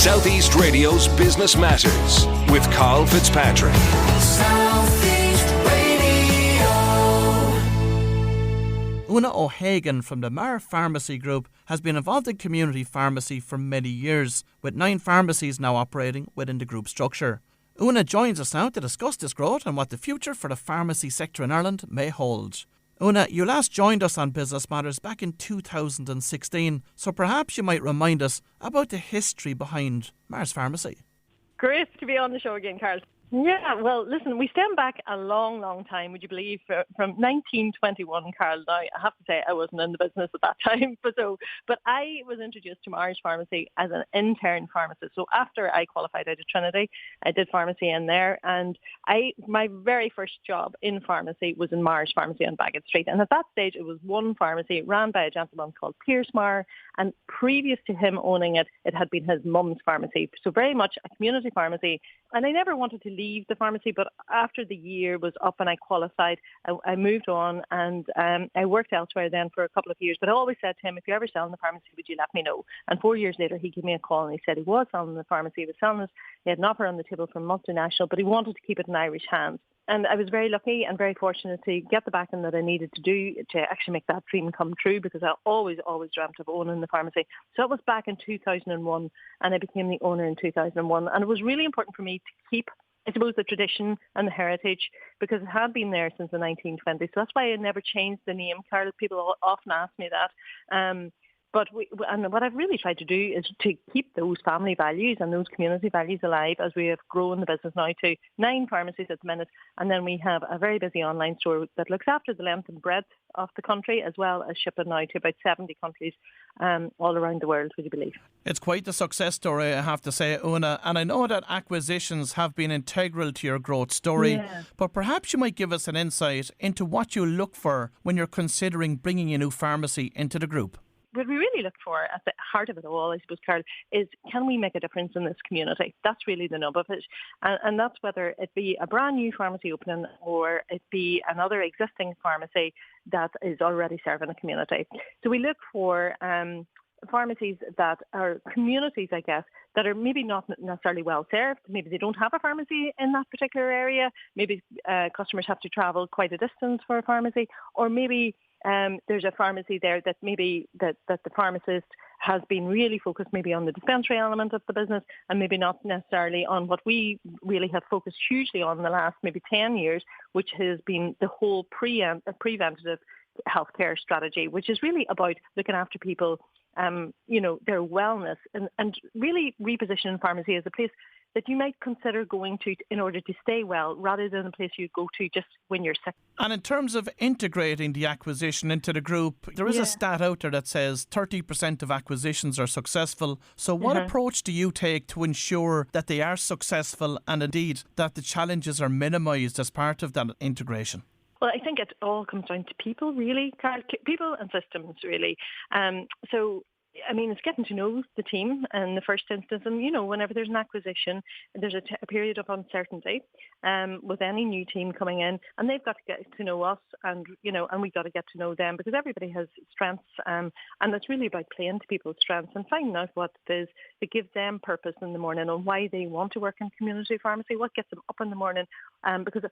Southeast Radio's Business Matters with Karl Fitzpatrick. Southeast Radio. Oonagh O'Hagan from the Meaghers Pharmacy Group has been involved in community pharmacy for many years, with 9 pharmacies now operating within the group structure. Oonagh joins us now to discuss this growth and what the future for the pharmacy sector in Ireland may hold. Oonagh, you last joined us on Business Matters back in 2016, so perhaps you might remind us about the history behind Meaghers Pharmacy. Great to be on the show again, Karl. Yeah, well, listen, we stem back a long, long time, would you believe, from 1921, Karl. Now, I have to say I wasn't in the business at that time, but I was introduced to Meaghers Pharmacy as an intern pharmacist. So after I qualified out of Trinity, I did pharmacy in there, and my very first job in pharmacy was in Meaghers Pharmacy on Bagot Street. And at that stage, it was one pharmacy ran by a gentleman called Pierce Meagher, and previous to him owning it, it had been his mum's pharmacy. So very much a community pharmacy. And I never wanted to leave the pharmacy, but after the year was up and I qualified, I moved on, and I worked elsewhere then for a couple of years. But I always said to him, if you're ever selling the pharmacy, would you let me know? And 4 years later, he gave me a call and he said he was selling the pharmacy. He was selling it. He had an offer on the table from multinational, but he wanted to keep it in Irish hands. And I was very lucky and very fortunate to get the backing that I needed to do to actually make that dream come true, because I always dreamt of owning the pharmacy. So it was back in 2001, and I became the owner in 2001. And it was really important for me to keep, I suppose, the tradition and the heritage, because it had been there since the 1920s. So that's why I never changed the name, Karl. People often ask me that. But what I've really tried to do is to keep those family values and those community values alive as we have grown the business now to 9 pharmacies at the minute. And then we have a very busy online store that looks after the length and breadth of the country, as well as shipping now to about 70 countries all around the world, would you believe? It's quite a success story, I have to say, Oonagh. And I know that acquisitions have been integral to your growth story. Yeah. But perhaps you might give us an insight into what you look for when you're considering bringing a new pharmacy into the group. What we really look for at the heart of it all, I suppose, Karl, is can we make a difference in this community? That's really the nub of it. And that's whether it be a brand new pharmacy opening or it be another existing pharmacy that is already serving a community. So we look for pharmacies that are communities, I guess, that are maybe not necessarily well served. Maybe they don't have a pharmacy in that particular area. Maybe customers have to travel quite a distance for a pharmacy, or maybe there's a pharmacy there that maybe that the pharmacist has been really focused maybe on the dispensary element of the business, and maybe not necessarily on what we really have focused hugely on in the last maybe 10 years, which has been the whole preventative healthcare strategy, which is really about looking after people, their wellness, and really repositioning pharmacy as a place that you might consider going to in order to stay well, rather than a place you go to just when you're sick. And in terms of integrating the acquisition into the group, there is a stat out there that says 30% of acquisitions are successful. So what approach do you take to ensure that they are successful, and indeed that the challenges are minimised as part of that integration? Well, I think it all comes down to people, really, Karl. People and systems, really. It's getting to know the team in the first instance. And, whenever there's an acquisition, there's a period of uncertainty with any new team coming in. And they've got to get to know us, and we've got to get to know them, because everybody has strengths. And it's really about playing to people's strengths and finding out what it is that gives them purpose in the morning, and why they want to work in community pharmacy, what gets them up in the morning. Because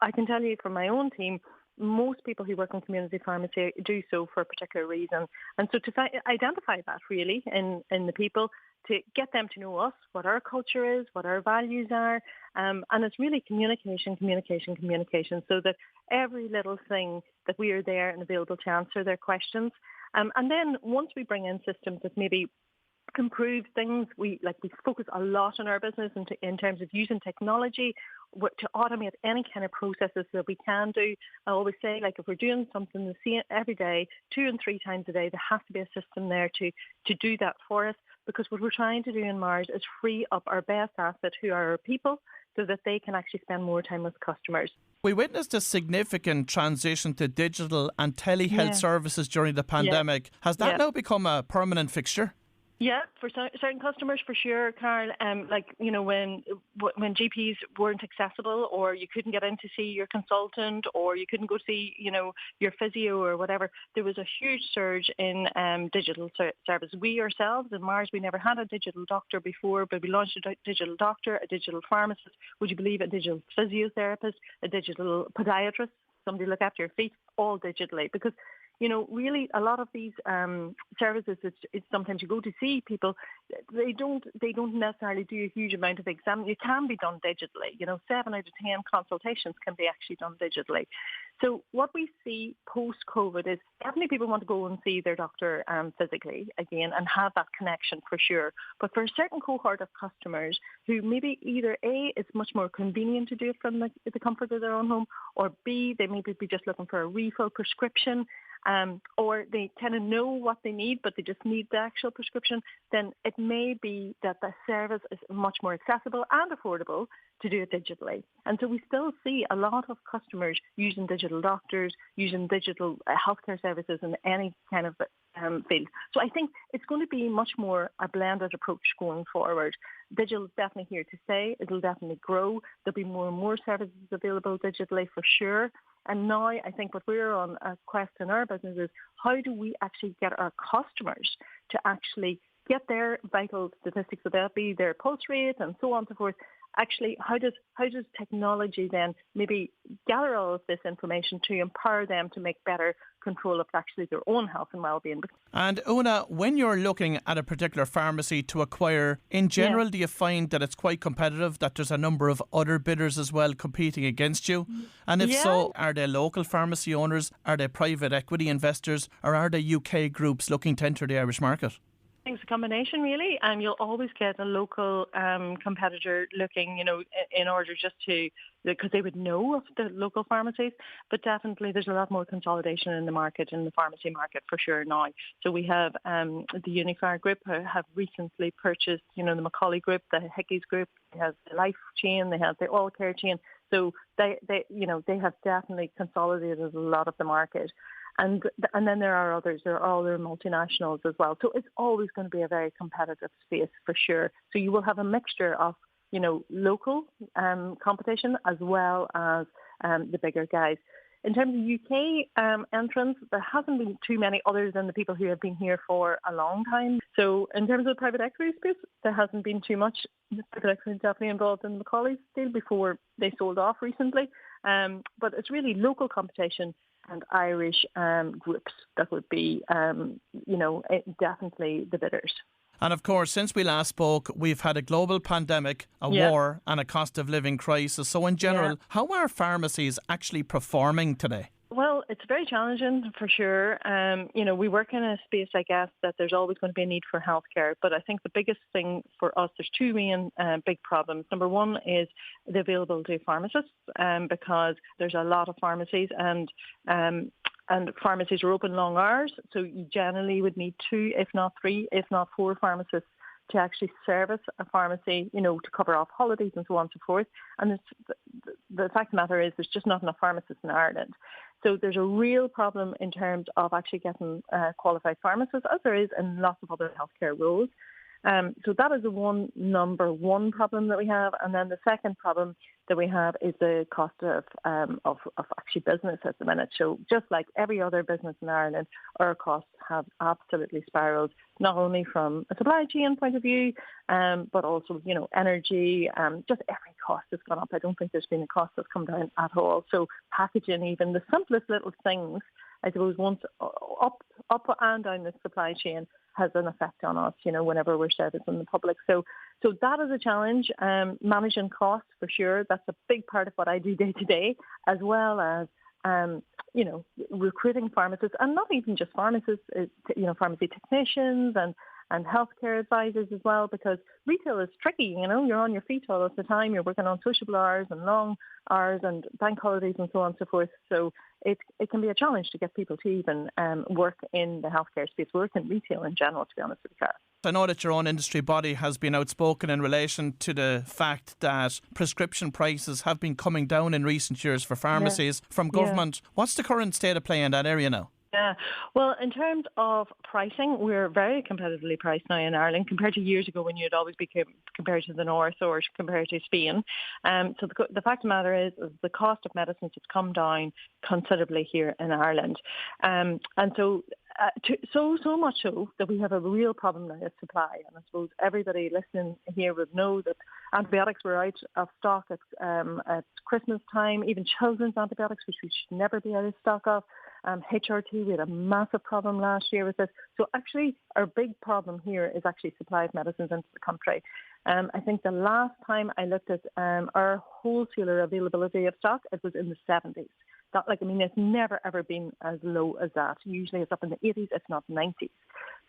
I can tell you from my own team, most people who work in community pharmacy do so for a particular reason. And so to identify that really in the people, to get them to know us, what our culture is, what our values are. And it's really communication, so that every little thing that we are there and available to answer their questions. And then once we bring in systems that maybe improve things, we focus a lot on our business in terms of using technology to automate any kind of processes that we can do. I always say, if we're doing something the same every day, 2 and 3 times a day, there has to be a system there to do that for us, because what we're trying to do in Meaghers is free up our best asset, who are our people, so that they can actually spend more time with customers. We witnessed a significant transition to digital and telehealth services during the pandemic. Has that now become a permanent fixture? Yeah, for certain customers, for sure, Carl. Like, when GPs weren't accessible, or you couldn't get in to see your consultant, or you couldn't go see, your physio or whatever, there was a huge surge in digital service. We ourselves in Mars, we never had a digital doctor before, but we launched a digital doctor, a digital pharmacist, would you believe, a digital physiotherapist, a digital podiatrist, somebody look after your feet, all digitally, because really, a lot of these services, it's sometimes you go to see people, they don't necessarily do a huge amount of exam. It can be done digitally. 7 out of 10 consultations can be actually done digitally. So what we see post-COVID is definitely people want to go and see their doctor physically again and have that connection for sure. But for a certain cohort of customers who maybe either A, it's much more convenient to do it from the comfort of their own home, or B, they maybe be just looking for a refill prescription, or they kind of know what they need, but they just need the actual prescription, then it may be that the service is much more accessible and affordable to do it digitally. And so we still see a lot of customers using digital doctors, using digital healthcare services in any kind of field. So I think it's going to be much more a blended approach going forward. Digital is definitely here to stay. It'll definitely grow. There'll be more and more services available digitally for sure. And now I think what we're on a quest in our business is how do we actually get our customers to actually get their vital statistics, so that be their pulse rate and so on and so forth. Actually, how does technology then maybe gather all of this information to empower them to make better control of actually their own health and well-being? And Oonagh, when you're looking at a particular pharmacy to acquire, in general, do you find that it's quite competitive, that there's a number of other bidders as well competing against you? And if so, are they local pharmacy owners, are they private equity investors, or are they UK groups looking to enter the Irish market? I think it's a combination, really. You'll always get a local competitor looking, in order just to, because they would know of the local pharmacies. But definitely there's a lot more consolidation in the market, in the pharmacy market for sure now. So we have the Uniphar Group have recently purchased, the Macaulay Group, the Hickey's Group, they have the Life chain, they have the All Care chain. So they have definitely consolidated a lot of the market. And then there are others. There are other multinationals as well. So it's always going to be a very competitive space for sure. So you will have a mixture of, local competition as well as the bigger guys. In terms of UK entrants, there hasn't been too many other than the people who have been here for a long time. So in terms of the private equity space, there hasn't been too much. The private equity is definitely involved in the Macaulay's deal before they sold off recently. But it's really local competition and Irish groups that would be, definitely the bidders. And of course, since we last spoke, we've had a global pandemic, a war and a cost of living crisis. So in general, how are pharmacies actually performing today? Well, it's very challenging for sure. We work in a space, I guess, that there's always going to be a need for healthcare. But I think the biggest thing for us, there's two main big problems. Number one is the availability of pharmacists, because there's a lot of pharmacies and pharmacies are open long hours. So you generally would need 2, if not 3, if not 4 pharmacists to actually service a pharmacy, to cover off holidays and so on and so forth. And the fact of the matter is there's just not enough pharmacists in Ireland. So there's a real problem in terms of actually getting qualified pharmacists, as there is in lots of other healthcare roles. So that is the number one problem that we have. And then the second problem that we have is the cost of actually business at the minute. So just like every other business in Ireland, our costs have absolutely spiraled, not only from a supply chain point of view, but also, energy, just every cost has gone up. I don't think there's been a cost that's come down at all. So packaging, even the simplest little things, I suppose, once up and down the supply chain has an effect on us, whenever we're servicing the public. So that is a challenge. Managing costs, for sure. That's a big part of what I do day to day, as well as, recruiting pharmacists, and not even just pharmacists, pharmacy technicians and healthcare advisors as well, because retail is tricky. You're on your feet all of the time. You're working on sociable hours and long hours and bank holidays and so on and so forth. So it can be a challenge to get people to even work in the healthcare space, work in retail in general, to be honest with you. I know that your own industry body has been outspoken in relation to the fact that prescription prices have been coming down in recent years for pharmacies from government. What's the current state of play in that area now? Yeah. Well, in terms of pricing, we're very competitively priced now in Ireland compared to years ago when you'd always be compared to the north or compared to Spain. So the fact of the matter is the cost of medicines has come down considerably here in Ireland. And so so much so that we have a real problem now with supply. And I suppose everybody listening here would know that antibiotics were out of stock at Christmas time, even children's antibiotics, which we should never be out of stock of. HRT, we had a massive problem last year with this. So actually, our big problem here is actually supply of medicines into the country. I think the last time I looked at our wholesaler availability of stock, it was in the 70s. It's never ever been as low as that. Usually it's up in the 80s, if not 90s.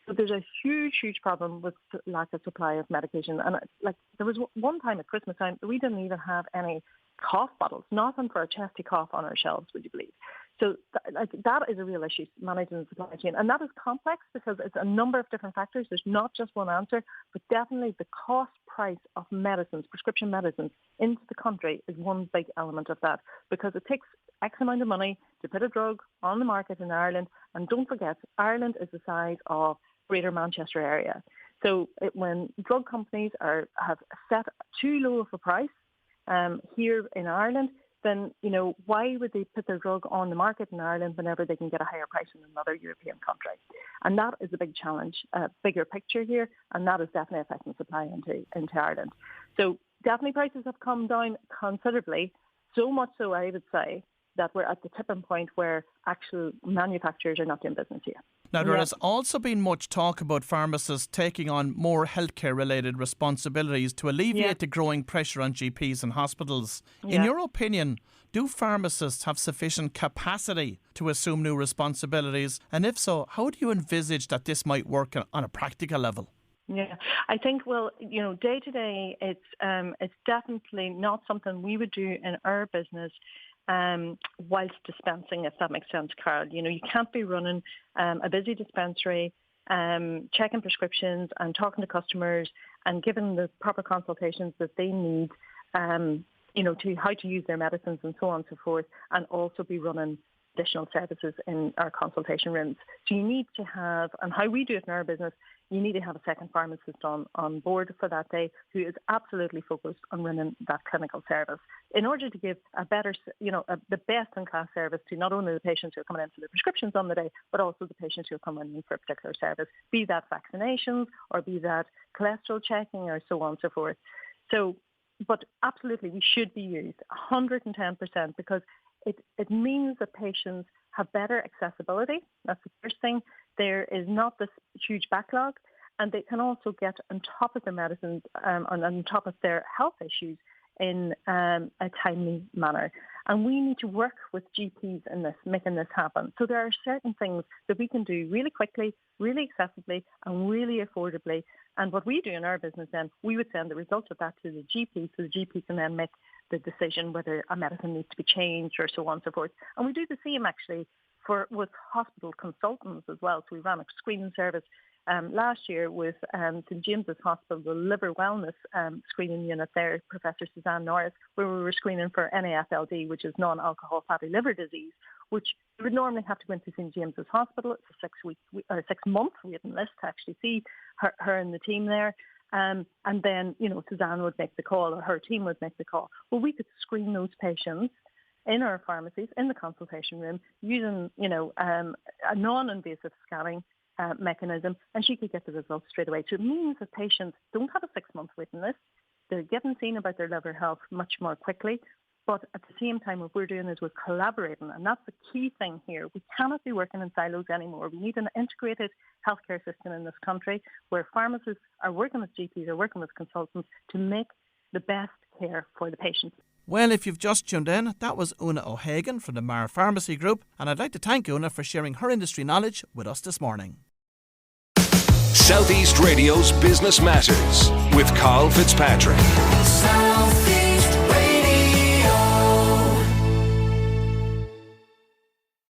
So there's a huge, huge problem with lack of supply of medication. And there was one time at Christmas time, we didn't even have any cough bottles, nothing for a chesty cough on our shelves, would you believe? So that is a real issue, managing the supply chain. And that is complex because it's a number of different factors. There's not just one answer, but definitely the cost price of medicines, prescription medicines, into the country is one big element of that, because it takes X amount of money to put a drug on the market in Ireland. And don't forget, Ireland is the size of Greater Manchester area. So when drug companies have set too low of a price here in Ireland, then, why would they put their drug on the market in Ireland whenever they can get a higher price in another European country? And that is a big challenge, bigger picture here, and that is definitely affecting supply into Ireland. So definitely prices have come down considerably, so much so I would say that we're at the tipping point where actual manufacturers are not doing business here. Now, there has also been much talk about pharmacists taking on more healthcare-related responsibilities to alleviate the growing pressure on GPs and hospitals. In your opinion, do pharmacists have sufficient capacity to assume new responsibilities? And if so, how do you envisage that this might work on a practical level? Yeah, I think, day to day, it's definitely not something we would do in our business whilst dispensing, if that makes sense, Karl. You can't be running a busy dispensary, checking prescriptions and talking to customers and giving the proper consultations that they need, to how to use their medicines and so on and so forth, and also be running additional services in our consultation rooms. So you need to have, and how we do it in our business, you need to have a second pharmacist on board for that day who is absolutely focused on running that clinical service in order to give a better, the best-in-class service to not only the patients who are coming in for the prescriptions on the day, but also the patients who are coming in for a particular service, be that vaccinations or be that cholesterol checking or so on and so forth. So, but absolutely, we should be used 110% because it means that patients have better accessibility. That's the first thing. There is not this huge backlog, and they can also get on top of their medicines on top of their health issues in a timely manner. And we need to work with GPs in this, making this happen. So there are certain things that we can do really quickly, really accessibly, and really affordably. And what we do in our business then, we would send the results of that to the GP, so the GP can then make the decision whether a medicine needs to be changed or so on and so forth. And we do the same actually with hospital consultants as well. So we ran a screening service last year with St James's Hospital, the liver wellness screening unit there, Professor Suzanne Norris, where we were screening for NAFLD, which is non-alcohol fatty liver disease, which you would normally have to go into St James's Hospital. It's a 6-month waiting list to actually see her and the team there. And then, Suzanne would make the call or her team would make the call. Well, we could screen those patients in our pharmacies, in the consultation room, using, a non-invasive scanning mechanism, and she could get the results straight away. So it means that patients don't have a 6-month waiting list. They're getting seen about their liver health much more quickly. But at the same time, what we're doing is we're collaborating, and that's the key thing here. We cannot be working in silos anymore. We need an integrated healthcare system in this country where pharmacists are working with GPs, are working with consultants to make the best care for the patients. Well, if you've just tuned in, that was Oonagh O'Hagan from the Meaghers Pharmacy Group, and I'd like to thank Oonagh for sharing her industry knowledge with us this morning. Southeast Radio's Business Matters with Karl Fitzpatrick.